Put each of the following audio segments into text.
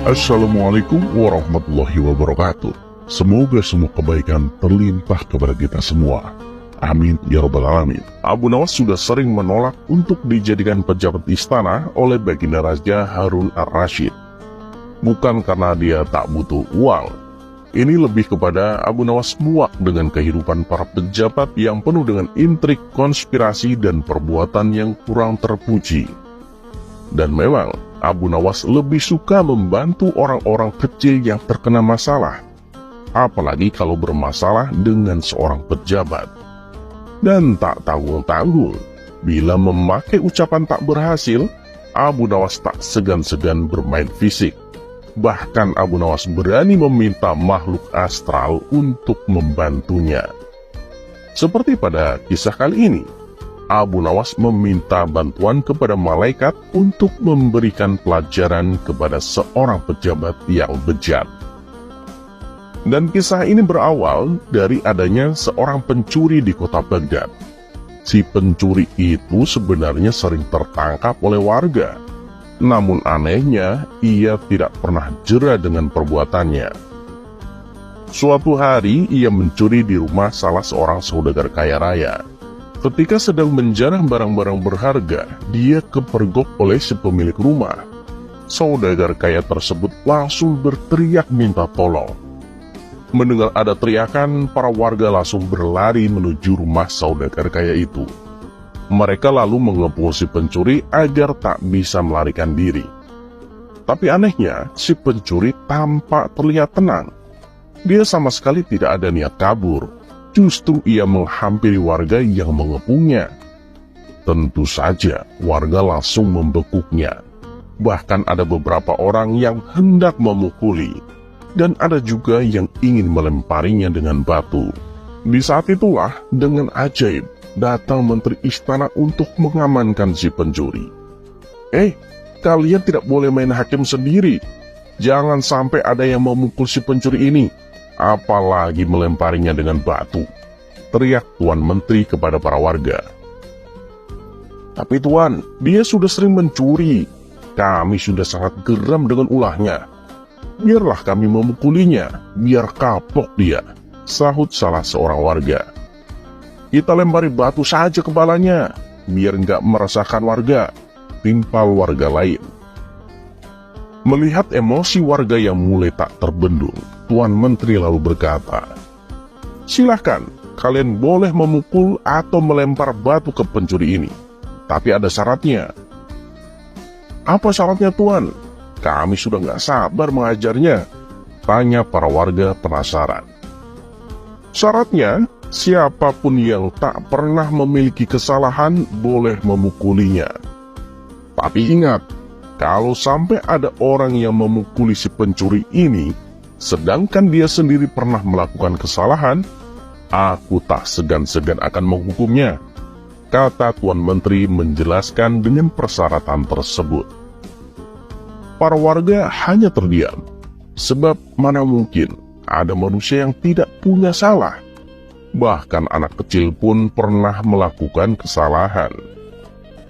Assalamualaikum warahmatullahi wabarakatuh. Semoga semua kebaikan terlimpah kepada kita semua. Amin ya rabbal alamin. Abu Nawas sudah sering menolak untuk dijadikan pejabat istana oleh Baginda Raja Harun ar-Rasyid. Bukan karena dia tak butuh uang. Ini lebih kepada Abu Nawas muak dengan kehidupan para pejabat yang penuh dengan intrik, konspirasi, dan perbuatan yang kurang terpuji. Dan memang Abu Nawas lebih suka membantu orang-orang kecil yang terkena masalah, apalagi kalau bermasalah dengan seorang pejabat. Dan tak tanggung-tanggung, bila memakai ucapan tak berhasil, Abu Nawas tak segan-segan bermain fisik. Bahkan Abu Nawas berani meminta makhluk astral untuk membantunya. Seperti pada kisah kali ini, Abu Nawas meminta bantuan kepada malaikat untuk memberikan pelajaran kepada seorang pejabat yang bejat. Dan kisah ini berawal dari adanya seorang pencuri di kota Baghdad. Si pencuri itu sebenarnya sering tertangkap oleh warga. Namun anehnya, ia tidak pernah jera dengan perbuatannya. Suatu hari, ia mencuri di rumah salah seorang saudagar kaya raya. Ketika sedang menjarah barang-barang berharga, dia kepergok oleh si pemilik rumah. Saudagar kaya tersebut langsung berteriak minta tolong. Mendengar ada teriakan, para warga langsung berlari menuju rumah saudagar kaya itu. Mereka lalu mengepung si pencuri agar tak bisa melarikan diri. Tapi anehnya, si pencuri tampak terlihat tenang. Dia sama sekali tidak ada niat kabur. Justru ia menghampiri warga yang mengepungnya. Tentu saja warga langsung membekuknya. Bahkan ada beberapa orang yang hendak memukuli, dan ada juga yang ingin melemparinya dengan batu. Di saat itulah dengan ajaib datang menteri istana untuk mengamankan si pencuri. Kalian tidak boleh main hakim sendiri. Jangan sampai ada yang memukul si pencuri ini, apalagi melemparinya dengan batu, teriak Tuan Menteri kepada para warga. Tapi Tuan, dia sudah sering mencuri. Kami sudah sangat geram dengan ulahnya. Biarlah kami memukulinya, biar kapok dia, sahut salah seorang warga. Kita lempari batu saja kepalanya, biar nggak meresahkan warga, timpal warga lain. Melihat emosi warga yang mulai tak terbendung, Tuan Menteri lalu berkata, "Silahkan, kalian boleh memukul atau melempar batu ke pencuri ini. Tapi ada syaratnya." "Apa syaratnya Tuan? Kami sudah nggak sabar mengajarnya," tanya para warga penasaran. "Syaratnya, siapapun yang tak pernah memiliki kesalahan boleh memukulinya. Tapi ingat, kalau sampai ada orang yang memukuli si pencuri ini, sedangkan dia sendiri pernah melakukan kesalahan, aku tak segan-segan akan menghukumnya," kata Tuan Menteri menjelaskan dengan persyaratan tersebut. Para warga hanya terdiam, sebab mana mungkin ada manusia yang tidak punya salah. Bahkan anak kecil pun pernah melakukan kesalahan.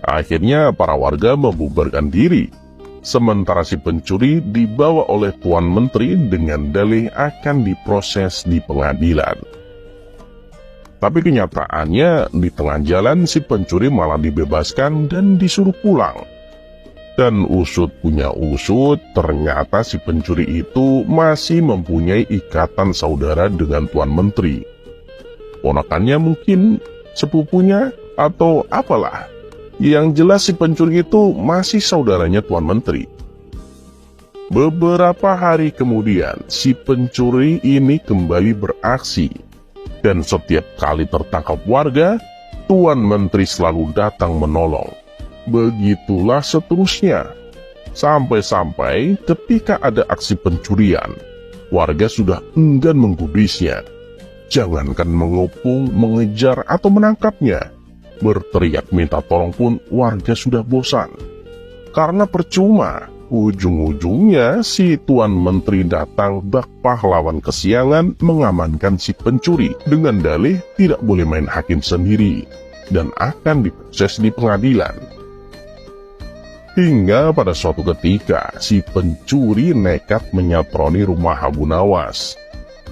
Akhirnya para warga membubarkan diri, sementara si pencuri dibawa oleh Tuan Menteri dengan dalih akan diproses di pengadilan. Tapi kenyataannya di tengah jalan si pencuri malah dibebaskan dan disuruh pulang. Dan usut punya usut, ternyata si pencuri itu masih mempunyai ikatan saudara dengan Tuan Menteri. Ponakannya mungkin, sepupunya, atau apalah. Yang jelas si pencuri itu masih saudaranya Tuan Menteri. Beberapa hari kemudian, si pencuri ini kembali beraksi. Dan setiap kali tertangkap warga, Tuan Menteri selalu datang menolong. Begitulah seterusnya. Sampai-sampai ketika ada aksi pencurian, warga sudah enggan menggubrisnya. Jangankan mengepung, mengejar, atau menangkapnya, berteriak minta tolong pun warga sudah bosan. Karena percuma, ujung-ujungnya si Tuan Menteri datang bak pahlawan kesiangan mengamankan si pencuri dengan dalih tidak boleh main hakim sendiri dan akan diproses di pengadilan. Hingga pada suatu ketika, si pencuri nekat menyatroni rumah Abu Nawas.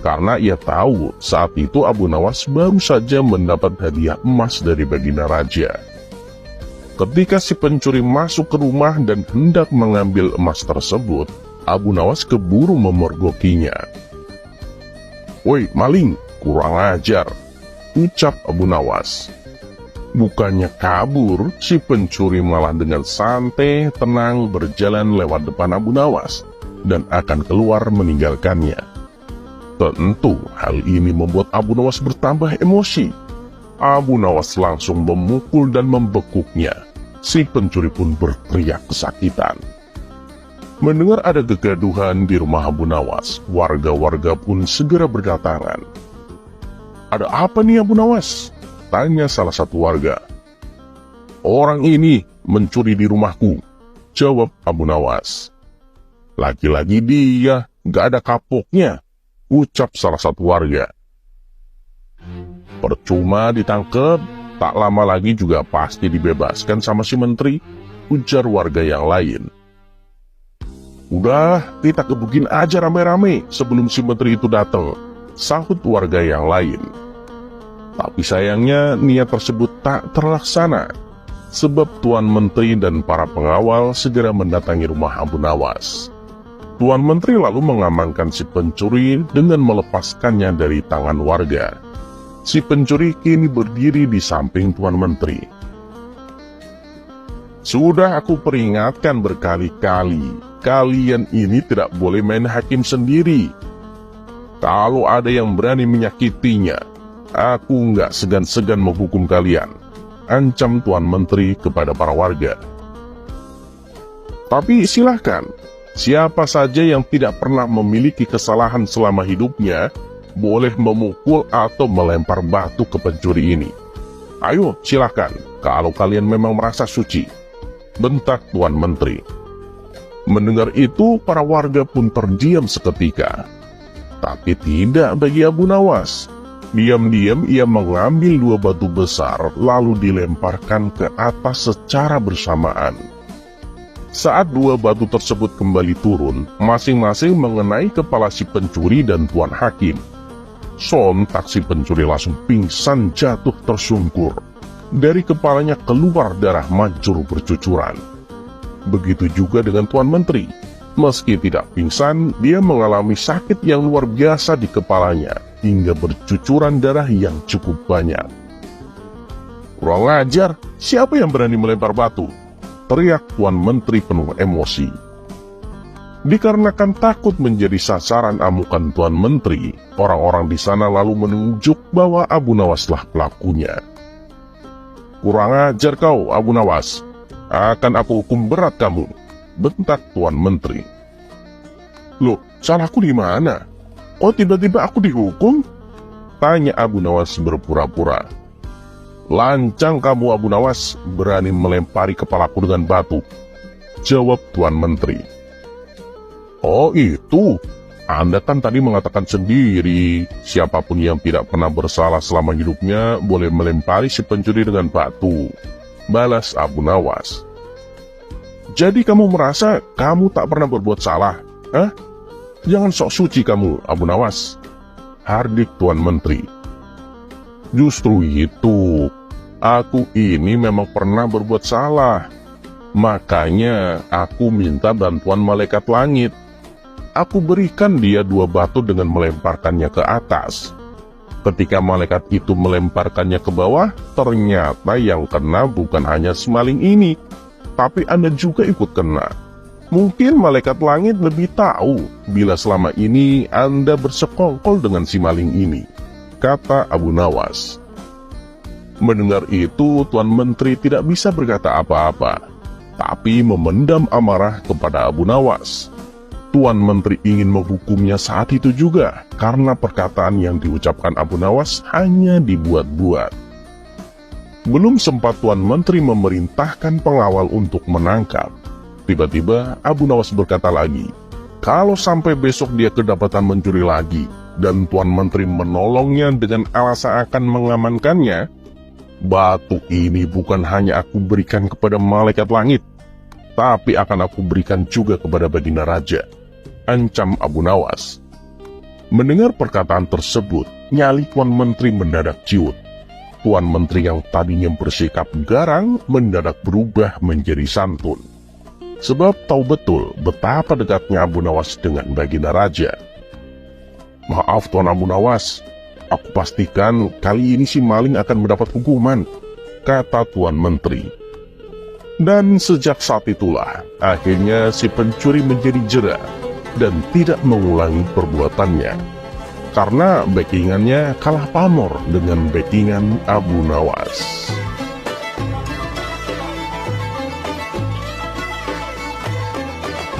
Karena ia tahu saat itu Abu Nawas baru saja mendapat hadiah emas dari baginda raja. Ketika si pencuri masuk ke rumah dan hendak mengambil emas tersebut, Abu Nawas keburu memergokinya. "Woi maling, kurang ajar," ucap Abu Nawas. Bukannya kabur, si pencuri malah dengan santai tenang berjalan lewat depan Abu Nawas dan akan keluar meninggalkannya. Tentu hal ini membuat Abu Nawas bertambah emosi. Abu Nawas langsung memukul dan membekuknya. Si pencuri pun berteriak kesakitan. Mendengar ada kegaduhan di rumah Abu Nawas, warga-warga pun segera berdatangan. "Ada apa nih Abu Nawas?" tanya salah satu warga. "Orang ini mencuri di rumahku," jawab Abu Nawas. "Lagi-lagi dia, gak ada kapoknya," ucap salah satu warga. "Percuma ditangkap, tak lama lagi juga pasti dibebaskan sama si menteri," ujar warga yang lain. "Udah, kita gebukin aja rame-rame sebelum si menteri itu datang," sahut warga yang lain. Tapi sayangnya niat tersebut tak terlaksana, sebab Tuan Menteri dan para pengawal segera mendatangi rumah Abu Nawas. Tuan Menteri lalu mengamankan si pencuri dengan melepaskannya dari tangan warga. Si pencuri kini berdiri di samping Tuan Menteri. "Sudah aku peringatkan berkali-kali, kalian ini tidak boleh main hakim sendiri. Kalau ada yang berani menyakitinya, aku nggak segan-segan menghukum kalian," ancam Tuan Menteri kepada para warga. "Tapi silahkan, siapa saja yang tidak pernah memiliki kesalahan selama hidupnya, boleh memukul atau melempar batu ke pencuri ini. Ayo silahkan, kalau kalian memang merasa suci," bentak Tuan Menteri. Mendengar itu, para warga pun terdiam seketika. Tapi tidak bagi Abu Nawas. Diam-diam ia mengambil 2 batu besar lalu dilemparkan ke atas secara bersamaan. Saat 2 batu tersebut kembali turun, masing-masing mengenai kepala si pencuri dan Tuan Hakim. Sontak si pencuri langsung pingsan jatuh tersungkur. Dari kepalanya keluar darah mancur bercucuran. Begitu juga dengan Tuan Menteri. Meski tidak pingsan, dia mengalami sakit yang luar biasa di kepalanya, hingga bercucuran darah yang cukup banyak. "Kurang ajar, siapa yang berani melempar batu?" teriak Tuan Menteri penuh emosi. Dikarenakan takut menjadi sasaran amukan Tuan Menteri, orang-orang di sana lalu menunjuk bahwa Abu Nawaslah pelakunya. "Kurang ajar kau, Abu Nawas. Akan aku hukum berat kamu," bentak Tuan Menteri. "Loh, salahku di mana? Kok tiba-tiba aku dihukum?" tanya Abu Nawas berpura-pura. "Lancang kamu Abu Nawas, berani melempari kepalaku dengan batu," jawab Tuan Menteri. "Oh itu, Anda kan tadi mengatakan sendiri, siapapun yang tidak pernah bersalah selama hidupnya boleh melempari si pencuri dengan batu," balas Abu Nawas. "Jadi kamu merasa kamu tak pernah berbuat salah? Hah? Jangan sok suci kamu, Abu Nawas," hardik Tuan Menteri. "Justru itu, aku ini memang pernah berbuat salah. Makanya aku minta bantuan malaikat langit. Aku berikan dia 2 batu dengan melemparkannya ke atas. Ketika malaikat itu melemparkannya ke bawah, ternyata yang kena bukan hanya si maling ini, tapi Anda juga ikut kena. Mungkin malaikat langit lebih tahu bila selama ini Anda bersekongkol dengan si maling ini," kata Abu Nawas. Mendengar itu, Tuan Menteri tidak bisa berkata apa-apa, tapi memendam amarah kepada Abu Nawas. Tuan Menteri ingin menghukumnya saat itu juga, karena perkataan yang diucapkan Abu Nawas hanya dibuat-buat. Belum sempat Tuan Menteri memerintahkan pengawal untuk menangkap, tiba-tiba Abu Nawas berkata lagi, kalau sampai besok dia kedapatan mencuri lagi, dan Tuan Menteri menolongnya dengan alasan akan mengamankannya, batu ini bukan hanya aku berikan kepada malaikat langit, tapi akan aku berikan juga kepada Baginda Raja, ancam Abu Nawas. Mendengar perkataan tersebut, nyali Tuan Menteri mendadak ciut. Tuan Menteri yang tadinya bersikap garang mendadak berubah menjadi santun. Sebab tahu betul betapa dekatnya Abu Nawas dengan Baginda Raja. "Maaf Tuan Abu Nawas, aku pastikan kali ini si maling akan mendapat hukuman," kata Tuan Menteri. Dan sejak saat itulah, akhirnya si pencuri menjadi jera dan tidak mengulangi perbuatannya. Karena backingannya kalah pamor dengan backingan Abu Nawas.